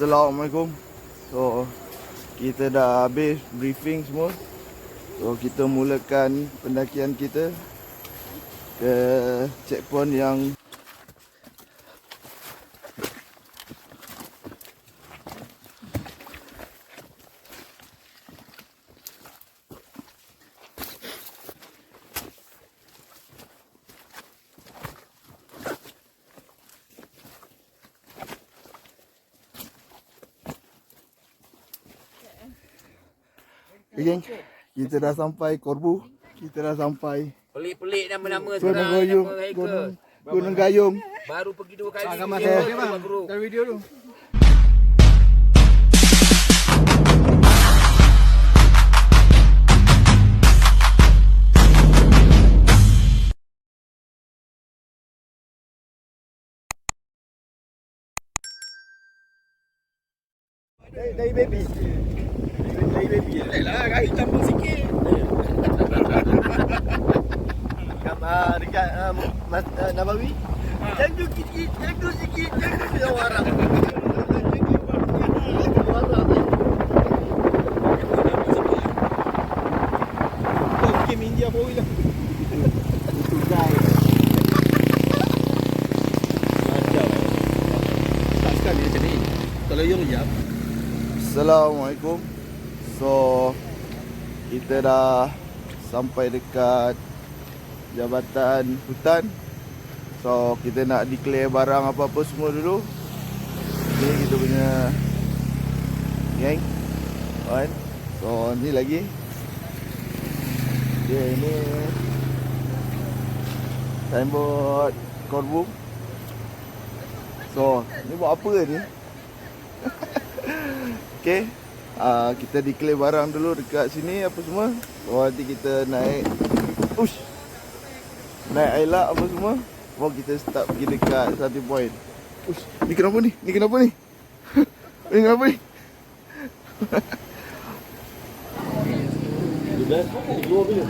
Assalamualaikum. So kita dah habis briefing semua. So kita mulakan pendakian kita ke checkpoint yang geng, kita dah sampai Korbu. Kita dah sampai Pelik-pelik nama-nama Gunung sekarang. Gayung. Nama hiker. Gunung Gayung. Baru pergi 2 kali. Gambar Dia saya, baru bang. bro. Dari video tu. Dari baby. Dari baby. Lah, kaki campur sikit. Dekat Nabawi. Jaga sikit, jaga sikit, jaga dia warang. Game India boy lah. Itu guys. Macam. Tak sekali macam ni. Kalau yang jap. Assalamualaikum. So kita dah sampai dekat Jabatan Hutan. So kita nak declare barang apa-apa semua dulu. Ni kita punya geng kan. So ni lagi. Okay, ini signboard Korbu. So ni buat apa ni? Okay, kita declare barang dulu dekat sini apa semua. So nanti kita naik naik ailak apa semua. Baru kita start pergi dekat satu point. Ni kenapa ni? Ni kenapa ni? Ni kenapa ni? Keluar bila?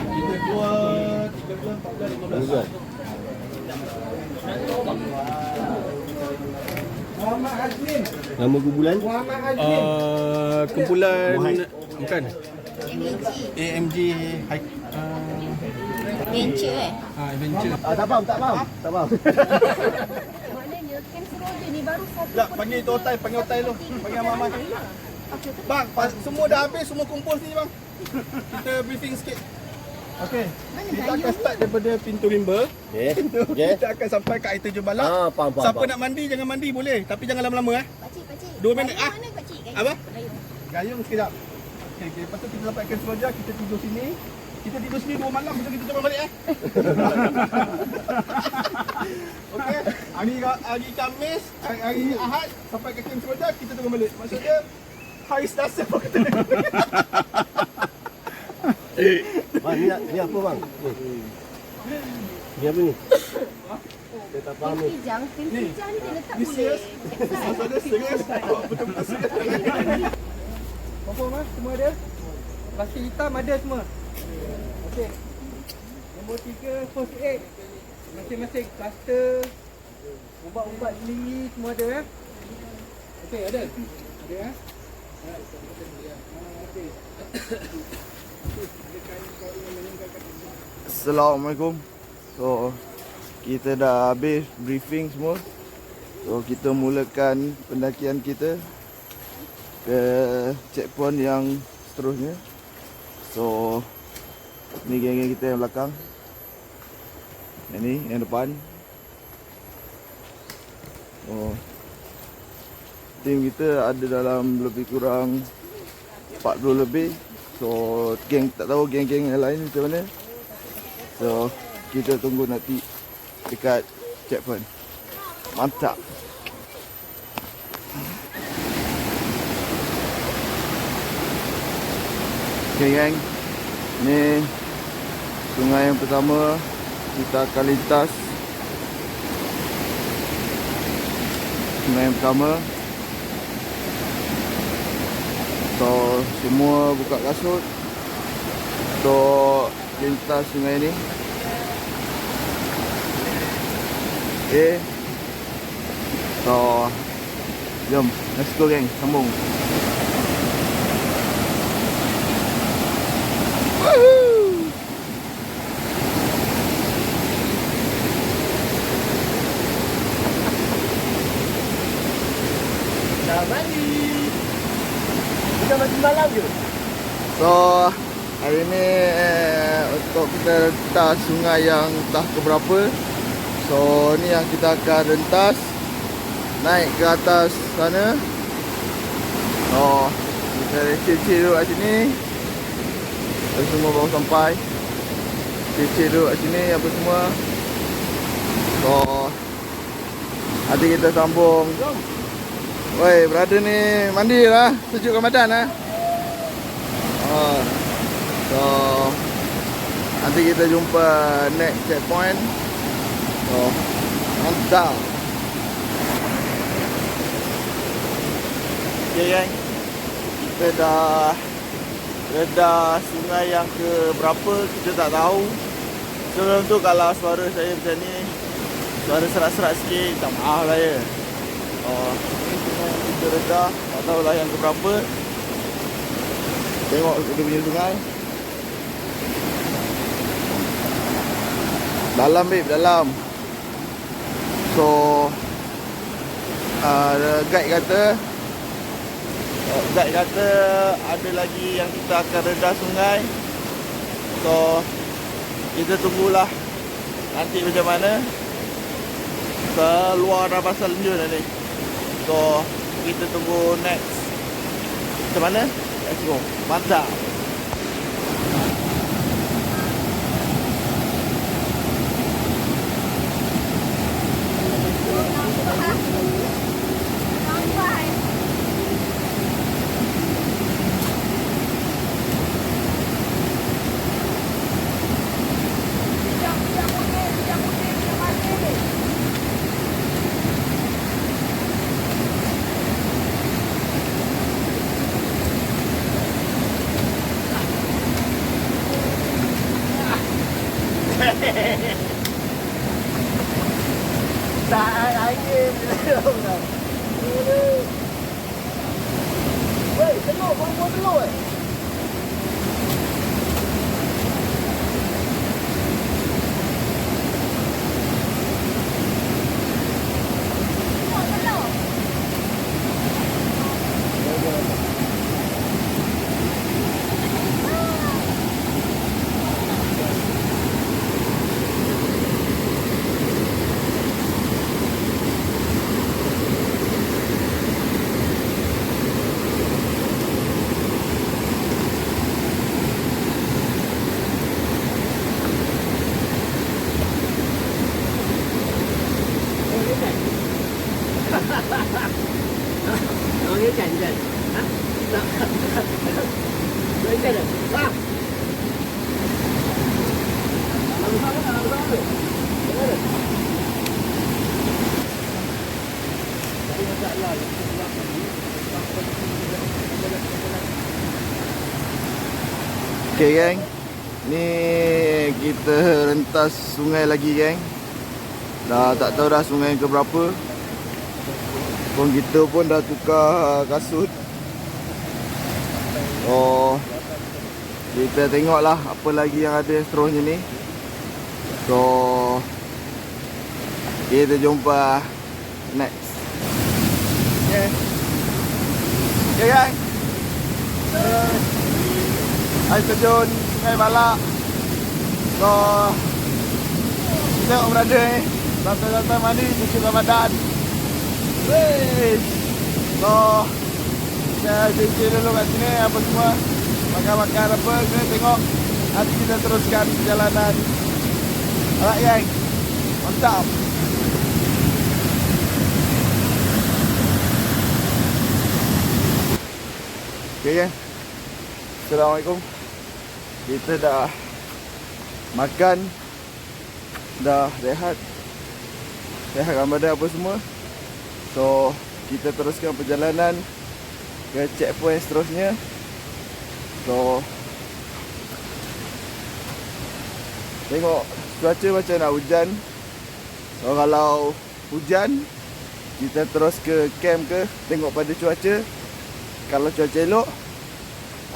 Kita keluar 13, 14, 15. Muhammad Azmin. Nama kumpulan? Muhammad Azmin. Kumpulan bukan. AMG High Venture Adventure. Tak faham, tak faham. Tak faham. Maknanya camp Seroja ni baru satu. Tak, panggil tu hotel, panggil hotel tu. Panggil Muhammad. Bang, semua dah habis, semua kumpul sini bang. Kita briefing sikit. Okey. Kita akan start daripada pintu rimba. Okey. Kita akan sampai kat Air Terjun Balak. Faham. Siapa nak mandi jangan mandi boleh, tapi jangan lama-lama Pakcik. 2 minit Gayung mana pakcik? Apa? Gayung. Gayung sekejap. Okey, lepas tu kita sampai Camp Seroja, kita tidur sini. Kita tidur sini 2 malam besok kita coba balik Okey. Hari Khamis, hari Ahad sampai ke Camp Seroja kita turun balik. Maksudnya hari Selasa pun kita Bang, ni apa bang? Ni apa ni? Saya tak faham ni. Pijang ni letak Ni boleh. serius? Maksudnya serius? Betul-betul serius. Apa mas? Semua ada? Plastik hitam ada semua. Okey. Nombor 3 first aid. Masing-masing plaster, ubat-ubat tinggi semua ada ya. Okey, ada. Ada ya. Okey. Assalamualaikum. So kita dah habis briefing semua. So kita mulakan pendakian kita ke checkpoint yang seterusnya. So ni geng-geng kita yang belakang. Yang ni yang depan. Oh. Tim kita ada dalam lebih kurang 40 lebih. So geng tak tahu geng-geng yang lain macam mana. So kita tunggu nanti dekat checkpoint. Mantap. Okay gang, ni sungai yang pertama kita akan lintas. Sungai yang pertama. So semua buka kasut untuk lintas sungai ni. Okay. So Jom, let's go geng, sambung. Woohoo! Dah mandi. Kita mandi malam je. So, hari ni untuk kita rentas sungai yang entah keberapa. So, ni yang kita akan rentas. Naik ke atas sana. So, kita chill-chill duduk kat sini. Kita semua baru sampai. Chill-chill duduk kat sini apa semua. So, nanti kita sambung. Woi, brother ni mandi lah. Sejuk Ramadan lah. So, nanti kita jumpa next checkpoint. So, mantap. Okay gang, kita dah reda sungai yang ke berapa kita tak tahu. Sebelum tu kalau suara saya macam ni, suara serak-serak sikit, tak maaf lah ya. Ni sungai yang kita reda, tak tahulah yang ke berapa. Tengok kita punya sungai. Dalam babe, dalam. So, guide kata ada lagi yang kita akan reda sungai. So, kita tunggulah nanti macam mana. Keluar dah pasal lenjun ni. So, kita tunggu next. Macam mana? Let's go. Mantap. Tak angin. Weh, telur, buang telur eh. Orangnya jangan. Hah? Tak. Jangan. Bang. Okay geng, ni kita rentas sungai lagi geng. Dah tak tahu dah sungai ke berapa. Pun kita pun dah tukar kasut. Oh, kita tengoklah apa lagi yang ada seterusnya ni. So, kita jumpa next. Okay. Okay geng. Air terjun Sungai Balak. So, tengok berada ni santai-santai mandi cuci Ramadan. Weh. So, kita cuci dulu kat sini apa semua. Makan-makan apa ke tengok. Nanti kita teruskan perjalanan. Alright geng. Mantap. Okay geng. Assalamualaikum. Kita dah makan, dah rehat Ramadan apa semua. So, kita teruskan perjalanan ke checkpoint seterusnya. So, tengok cuaca macam nak hujan. So, kalau hujan, kita terus ke camp ke, tengok pada cuaca. Kalau cuaca elok,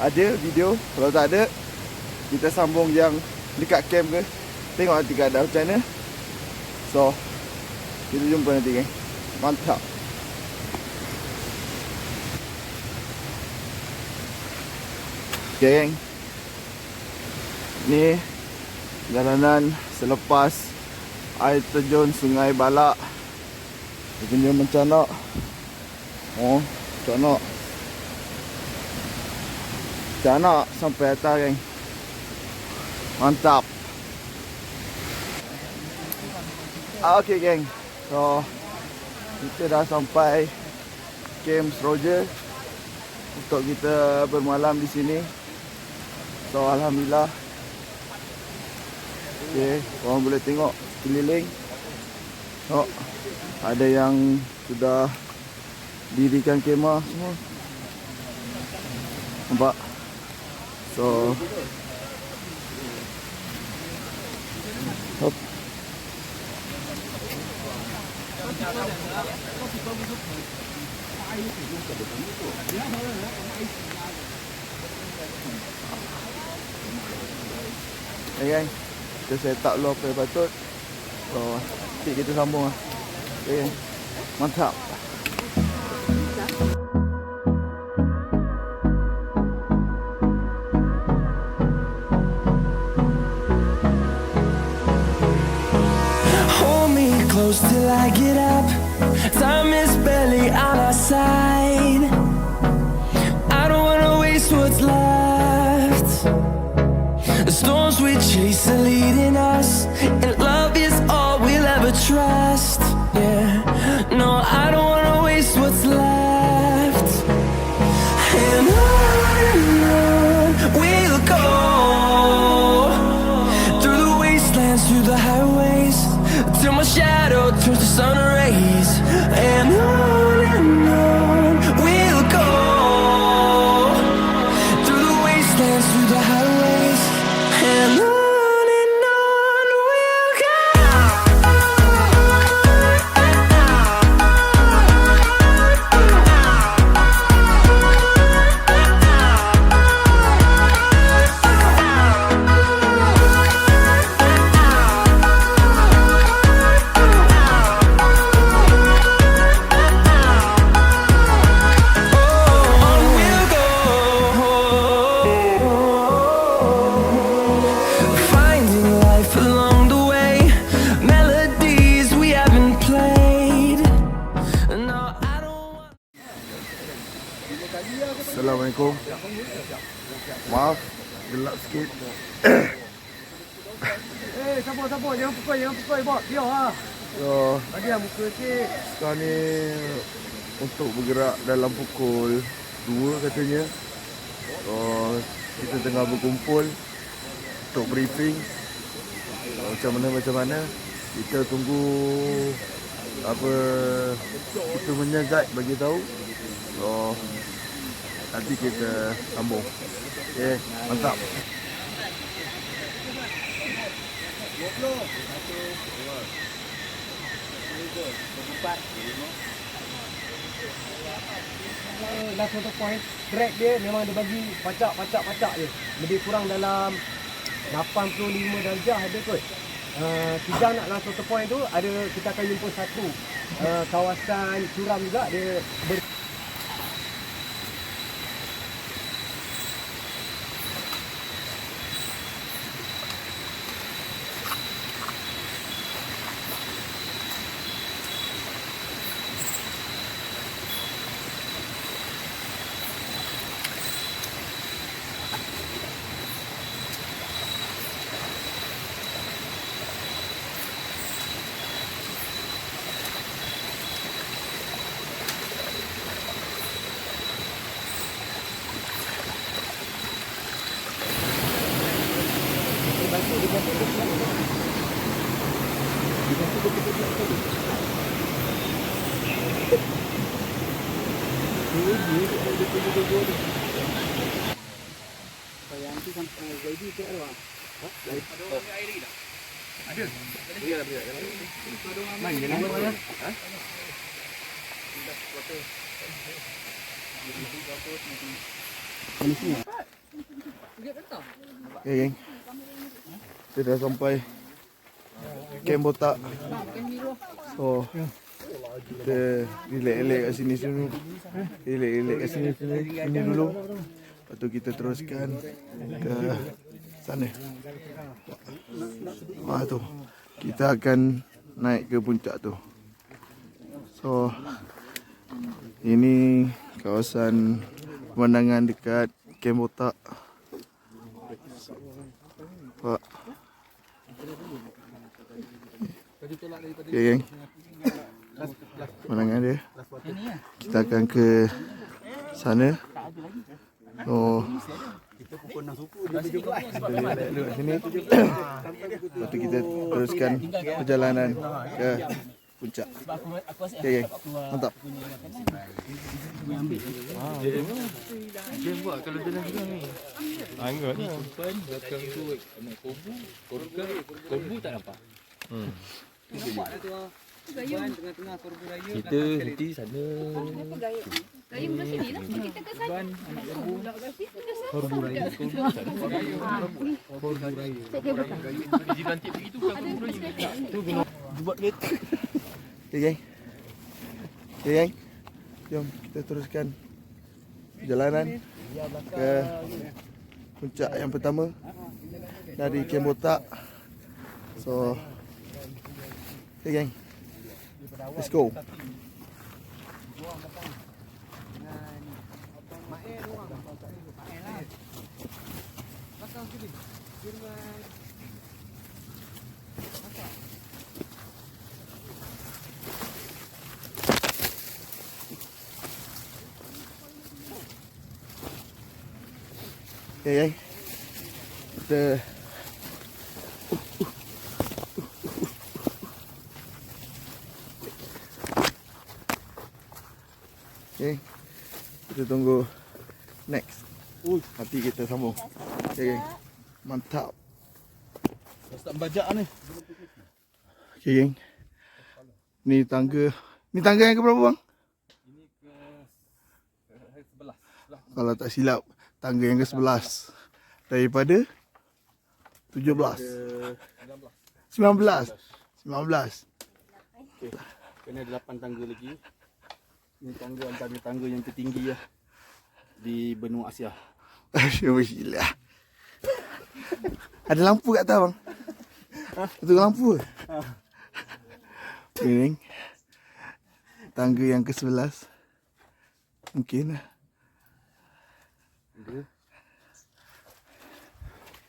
ada video. Kalau tak ada, kita sambung yang dekat camp ke, tengok nanti keadaan macam mana. So, kita jumpa nanti geng. Mantap. Okay geng, ni jalanan selepas air terjun Sungai Balak. Dia punya mencanak. Oh, canak sampai atas geng. Mantap. Okay geng, so kita dah sampai Camp Seroja untuk kita bermalam di sini. So alhamdulillah. Okay, korang boleh tengok keliling. Oh, ada yang sudah dirikan kemah semua. Nampak? So hop. Okay gang, kita set up dulu apa yang patut. So nanti kita sambung lah. Okay, mantap. Hold me close till I get up. Time is barely on our side. I don't wanna waste what's left. The storms we chase are leading us, and love is all we'll ever trust. Yeah, no, I don't wanna waste what's left. And on we'll go, through the wastelands, through the highways, till my shadow turns to sun rays. And on we'll go, through the wastelands, through the highways, and on we'll go. Finding life along the way, melodies we haven't played. No, I don't want. Assalamualaikum. Maaf, gelap sikit. Sabar, jangan pukul, bot. Biar lah. So, Bagi lah muka sikit. sekarang ni untuk bergerak dalam pukul 2 katanya. So, kita tengah berkumpul untuk briefing. Macam mana. Kita tunggu apa kita punya guide bagi tahu. So, nanti kita sambung. Okay, mantap. Last photo point, track dia memang dia bagi pacak je. Lebih kurang dalam 85 darjah ada kot. Kita nak last photo point tu ada, kita akan jumpa satu kawasan curam juga dia Okay, geng. Kita dah sampai Kem Botak. So, kita relax-relax kat sini dulu. Relax-relax kat sini dulu. Lepas tu kita teruskan ke sana. Wah tu. Kita akan naik ke puncak tu. So, ini kawasan pemandangan dekat Kem Botak. Pak. Okay, geng. Pemandangan dia. Kita akan ke sana. Oh. Kita pukul 6 suku dia berjumpa. Duduk sini. Lepas tu kita teruskan perjalanan ke puncak. Okay, geng. Mantap. Dia buat kalau jalan sekarang ni. Angkat lah. Depan belakang tu nak korbu tak nampak. Tengah-tengah korbu raya. Kita nanti sana. Kenapa gayung? Gayung belah sini lah. Kita ke sana. Pula belah situ ke sana. Korbu raya. Saya belakang. Jadi nanti begitu kan korbu raya. Tu buat kereta. Okay, geng. Okay, geng. Jom kita teruskan perjalanan ke puncak yang pertama dari Kem Botak. So, okay, geng. Let's go. Okay, geng. Kita okay. Kita tunggu next. Nanti kita sambung. Okay, geng. Mantap. Tak bajak ni. Okay, geng. Ni tangga. Ni tangga yang ke berapa, bang? Ini ke 11. Kalau tak silap, tangga yang ke-11 daripada 17. 19. Okey. Kena ada 8 tangga lagi. Ini tangga antara tangga yang tertinggi lah di benua Asia. Alhamdulillah. Ada lampu kat atas, bang? Betul lampu ke? Ini tangga yang ke-11. Mungkin lah.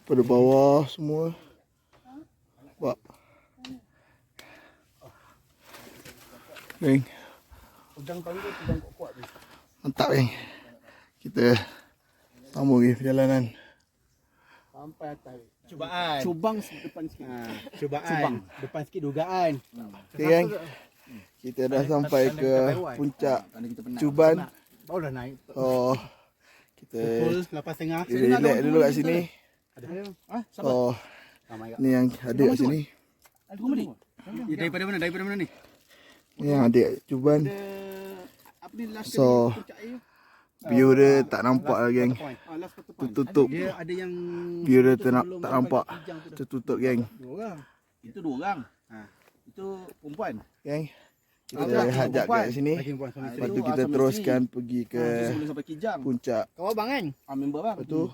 Pada bawah semua. Nampak. Geng. Pedang tangga pedang kuat-kuat ni. Mantap, geng. Kita sambung lagi perjalanan. Sampai atas. Cubaan. Cubang depan sikit. Cubaan. Cubang. Depan sikit dugaan. Okay, geng. Kita dah sampai ke puncak Cuban. Baru dah naik. So, kita Pukul 8.30. relax dulu kat sini. So, ni yang ada kat sini. Daripada mana? Daripada mana ni? Ni yang ada kat Cuban. Apa ni last So, view dia tak nampak lah, geng. last quarter point. Tertutup. Dia ada yang View dia tak nampak. Tertutup, geng. dua orang. Itu dua orang. Itu perempuan. Geng. Kita rehat sekejap kat sini. Lepas tu kita teruskan pergi ke Sebelum sampai Kijang. puncak. Kau abang kan? Member bang. Lepas tu,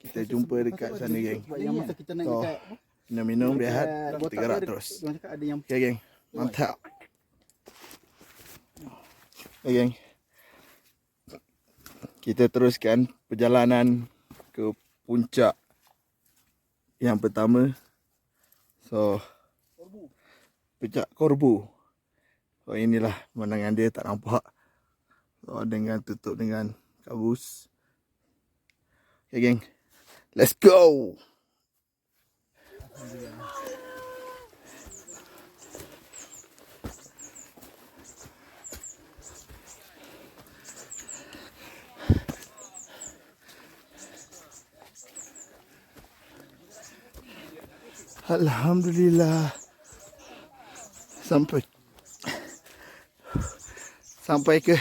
kita jumpa dekat sana, geng. Yang masa kita naik So, dekat minum-minum, rehat. Kita gerak terus. Orang cakap ada yang Okay, geng. Mantap. Okay, geng. Kita teruskan perjalanan ke puncak yang pertama. So, puncak Korbu. So, inilah pemandangan dia, tak nampak. So, dengan tutup dengan kabus. Okay, geng. Let's go. Alhamdulillah sampai. sampai ke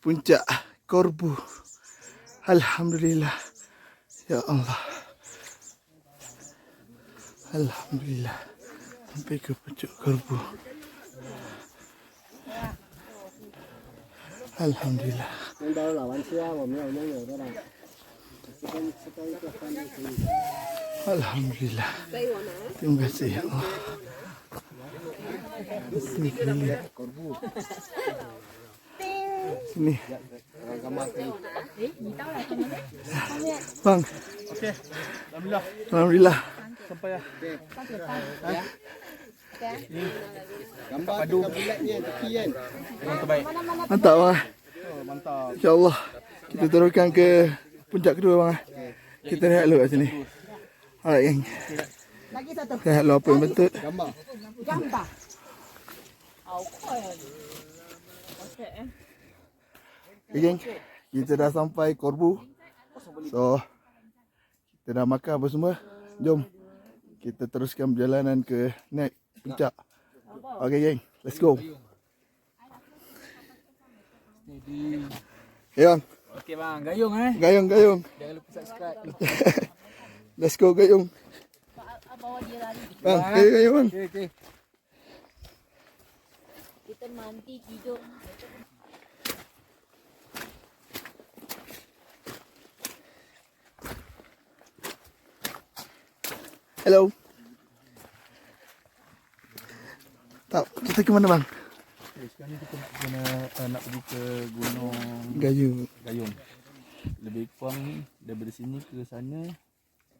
puncak Korbu. Alhamdulillah. Ya Allah. Alhamdulillah. Sampai ke puncak Korbu. Alhamdulillah. Alhamdulillah. Terima kasih ya Allah. Sini. Bang. Okey. Alhamdulillah. Alhamdulillah. Sampai lah. Gambar padu bulatnya tepi kan. Yang terbaik. Mantap bang. Oh, mantap. InsyaAllah. Kita teruskan ke puncak kedua bang. Kita rehat dulu kat sini. Alright geng. Lagi satu. Rehat dulu apa yang betul. Gambar. Gambar. Okay, geng. Kita dah sampai Korbu. So, kita dah makan apa semua. Jom. Kita teruskan perjalanan ke naik puncak. Okay geng. Let's go. Okay bang. Okey bang, gayung eh. Gayung, gayung. Jangan lupa subscribe. Let's go gayung. Bang, gayung bang. Okey. Kita mandi tidur. Hello. Tak, kita ke mana bang? Sekarang ni kita nak pergi ke Gunung Gayung. Gayung. Lebih kurang daripada sini ke sana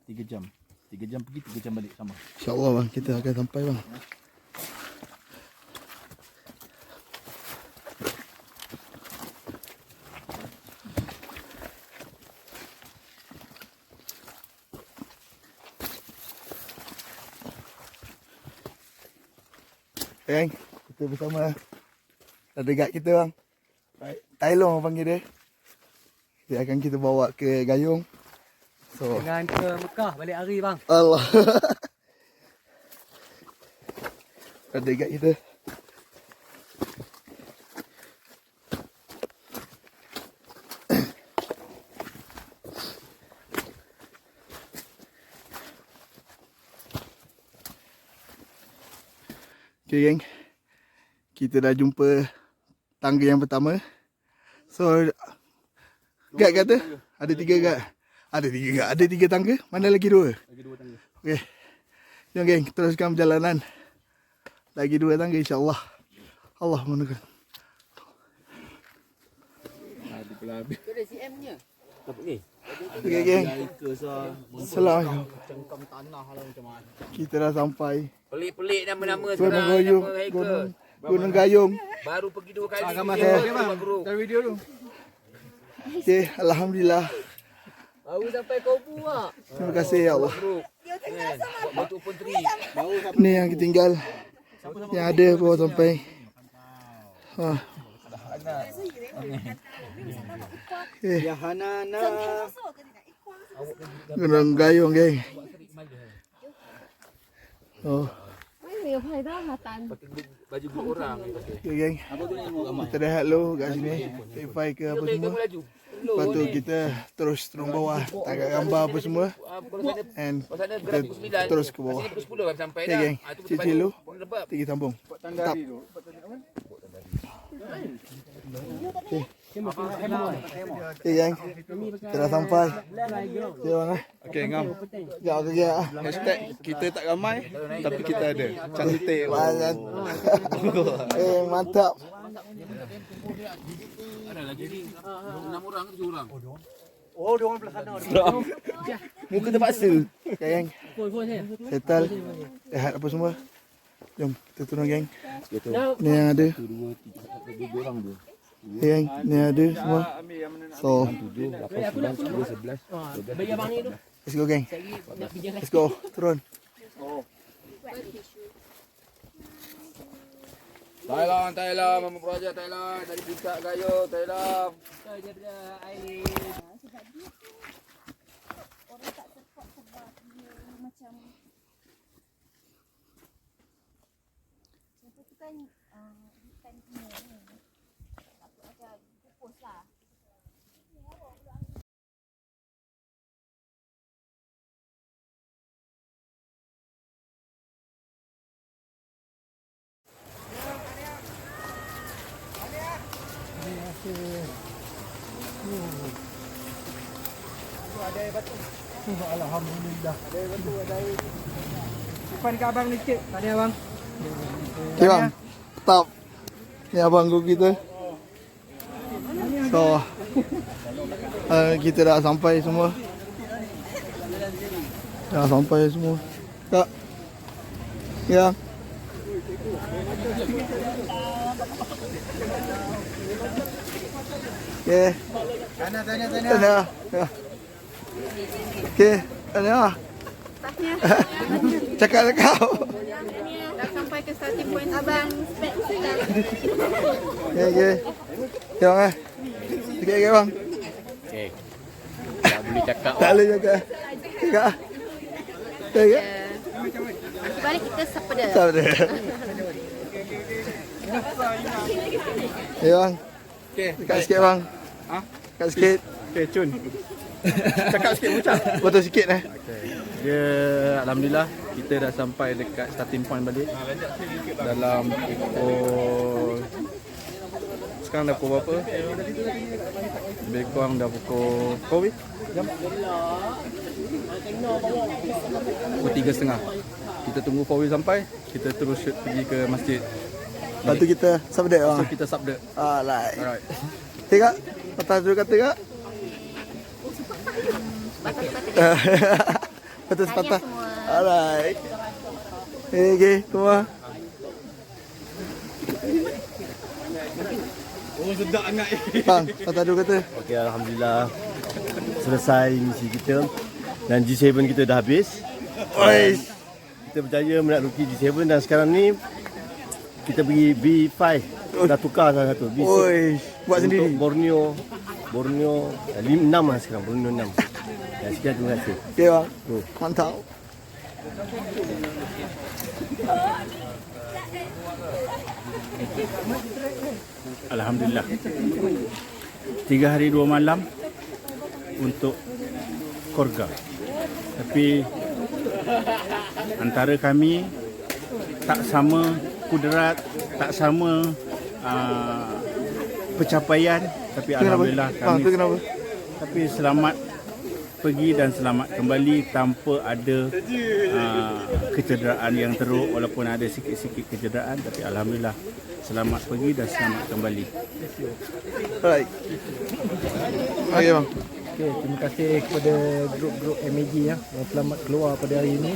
3 jam. 3 jam pergi, 3 jam balik sama. InsyaAllah bang, kita akan sampai bang. Geng, kita bersama ada guide kita bang. Tai Long panggil dia. Dia akan kita bawa ke Gayung. So, Dengan ke Mekah balik hari bang. Allah. Ada guide kita. Okay geng, kita dah jumpa tangga yang pertama. So, guide kata ada 3 guide. Ada 3 guide, ada 3 tangga. Mana lagi 2? Lagi 2 tangga. Okay, jom geng, teruskan perjalanan. Lagi 2 tangga insyaAllah. Allah menunggu. Ada pula habis. Ada CM-nya. Okay geng, Assalamualaikum. Cengkam tanah lah macam mana. Kita dah sampai Pelik-pelik nama-nama Gunung sekarang. Gayung. Nama hiker. Gunung Gayung. Baru pergi 2 kali. Gambar Dia saya baru bang. bro. Dari video tu. Okay, Alhamdulillah. Baru sampai Korbu lah. Terima kasih ya Allah. Bro. Buat batu open tree. Ni yang ketinggal. Yang ada bawa sampai. Ha. Okay, Ya Hanana. Gunung Gayung geng. Oh, 没有拍到他单。 Baju grup orang ni pakai. okay geng. Kita rehat dulu kat sini. Wifi ke apa semua. Laju. Lepas tu kita terus turun bawah. Tangkap gambar apa semua. Kalau sana And sana kita gerak pukul 9. terus ke bawah. Sini pukul 10 baru sampai Okay dah. geng. Ah, tu Cik betul dulu. baju lebab. Tinggi sambung. Tetap. Okay geng. Kita dah sampai. Okay bang eh. Okey, ngam. Ya, okay ya. Hashtag kita tak ramai tapi kita ada. Cantik. Mantap. Ada lagi ni. 6 orang ke 7 orang? Oh, dia orang belah sana. Muka terpaksa. Okay geng. Settle. Rehat apa semua. Jom kita turun geng. Ni yang ada. 2 orang tu. Okay geng. Ni yang ada semua. So, 7, 8, 9, 10, 11. Bagi abang ni tu. let's go geng. Let's go. Turun. Thailand, Mama Project Thailand. Dari puncak Gayung, Thailand. Orang tak support sebab dia macam tu kan bukan punya ni. Ada air batu. Alhamdulillah. Ada air batu, ada air. Simpan kat abang ni sikit. Tadi abang. Okay bang, tetap. Ni abang guru kita. So, kita dah sampai semua. Dah sampai semua. Kak. Ya. Okay. Sana. Sana. Ya. Okay. Sana. Cakap kau. Dah sampai ke starting point abang. Spek sudah. Okay. Okay bang eh. Okay bang. Okey. Tak boleh cakap. Tak boleh cakap. Cakap. Cakap. Balik kita sepeda. Tak ada. Ya bang. Okey. Dekat sikit bang. Ha? Dekat sikit. Okey, Cun. Cakap sikit Mucah. Betul sikit eh. Dia alhamdulillah kita dah sampai dekat starting point balik. Dalam pukul sekarang dah pukul berapa? Lebih kurang dah pukul jam? Pukul 3.30. Kita tunggu 4 sampai, kita terus shoot pergi ke masjid. Lepas tu kita sabda bang. So kita sabda. Alright. Alright. Tengok. Patah dulu kata kak. Patah sepatah. Alright. Okay, semua. Oh, sedap sangat. Bang, patah dulu kata. Okey, alhamdulillah. Selesai misi kita. Dan G7 kita dah habis. Oi. Kita berjaya menaklukki G7 dan sekarang ni kita pergi B5. Dah tukar salah satu. B6. Oi, buat sendiri. Untuk Borneo 6 lah sekarang. Borneo 6. Dan sekian, terima kasih. Okay bang. Mantap. Alhamdulillah. 3 hari 2 malam untuk Korga. Tapi antara kami tak sama kudrat, tak sama pencapaian, tapi alhamdulillah Bang, kami tu kenapa? tapi selamat pergi dan selamat kembali tanpa ada kecederaan yang teruk, walaupun ada sikit-sikit kecederaan, tapi alhamdulillah selamat pergi dan selamat kembali. Alright. Okay bang. Okey, terima kasih kepada grup-grup MAG ya yang selamat keluar pada hari ini.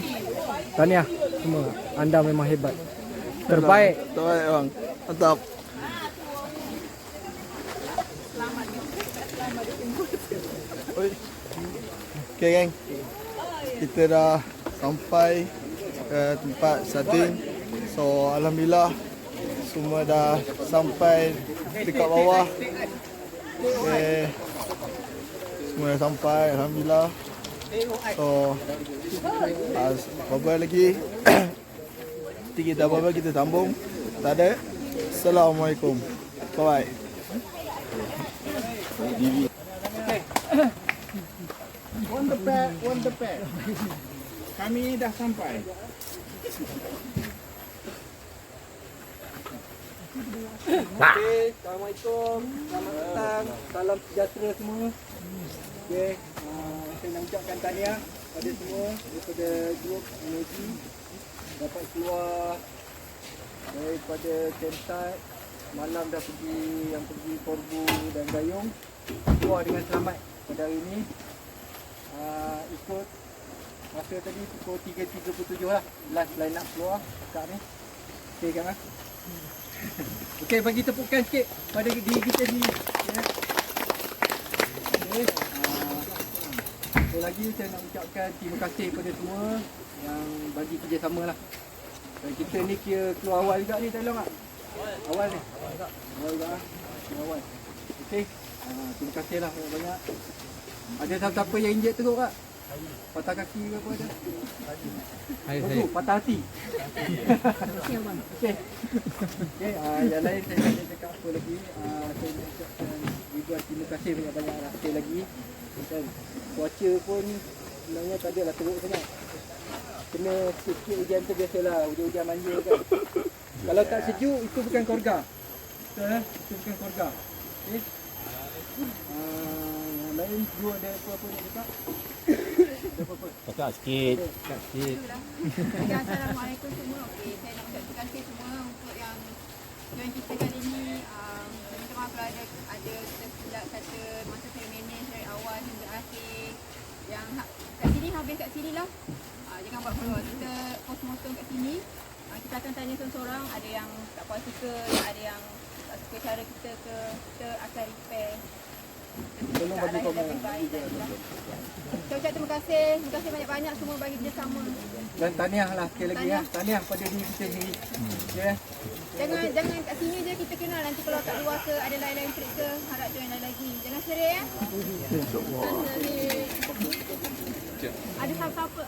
Tahniah semua, anda memang hebat. Terbaik. Terbaik bang. Mantap. Okay geng. Kita dah sampai ke tempat starting. So alhamdulillah semua dah sampai dekat bawah. Okay. Semua dah sampai alhamdulillah. So apa lagi? Kita apa-apa kita sambung. Tak ada. Assalamualaikum. Bye bye. On the back. Kami dah sampai. Okey, Assalamualaikum. Selamat datang. Salam sejahtera semua. Okey, saya nak ucapkan tahniah pada semua daripada grup energi dapat keluar daripada Kentat. Malam dah pergi Korbu dan Gayung, keluar dengan selamat pada hari ini. Ikut masa tadi pukul 3.37 lah last line up keluar dekat ni. Okey kan? Okey, bagi tepukan sikit pada diri kita ni ya. Okey, sekali lagi saya nak ucapkan terima kasih kepada semua yang bagi kerjasama lah. Dan kita ni kira keluar awal juga ni, tolong tak? Awal ni? Awal juga lah. Awal. Okey, terima kasih lah banyak-banyak. Ada siapa-siapa yang injet teruk tak? Patah kaki ke apa ada? Bagus, patah hati. Okey. Okey, yang lain saya tak nak cakap apa lagi. Saya nak ucapkan ribuan terima kasih banyak-banyak lah sekali lagi. Dan cuaca pun sebenarnya tak adalah teruk sangat. Kena sikit hujan tu biasalah, hujan-hujan manja kan. Kalau tak sejuk, itu bukan Korga. Betul lah, itu bukan Korga. Okey. Yang lain dua ada apa-apa nak cakap? Cakap sikit. Cakap sikit. Okay, Assalamualaikum semua. Okay, saya nak ucap terima kasih semua untuk yang join kita kali ni. Saya minta maaf kalau ada tersilap kata masa saya manage dari awal hingga akhir. Yang kat sini, habis kat sini lah. Jangan buat keluar. Kita postmortem kat sini. Kita akan tanya seorang-seorang. Ada yang tak puas suka, ada yang tak suka cara kita ke. Kita akan repair. Tolong bagi komen. Saya ucap terima kasih. Terima kasih banyak-banyak semua bagi kerjasama. Dan tahniah lah sekali lagi ya. Tahniah pada diri kita sendiri. Ya. Jangan kat sini je kita kenal. Nanti kalau kat luar ke ada lain-lain trik ke, harap join lain lagi. Jangan serik ya. Jangan serik. Ada siapa-siapa.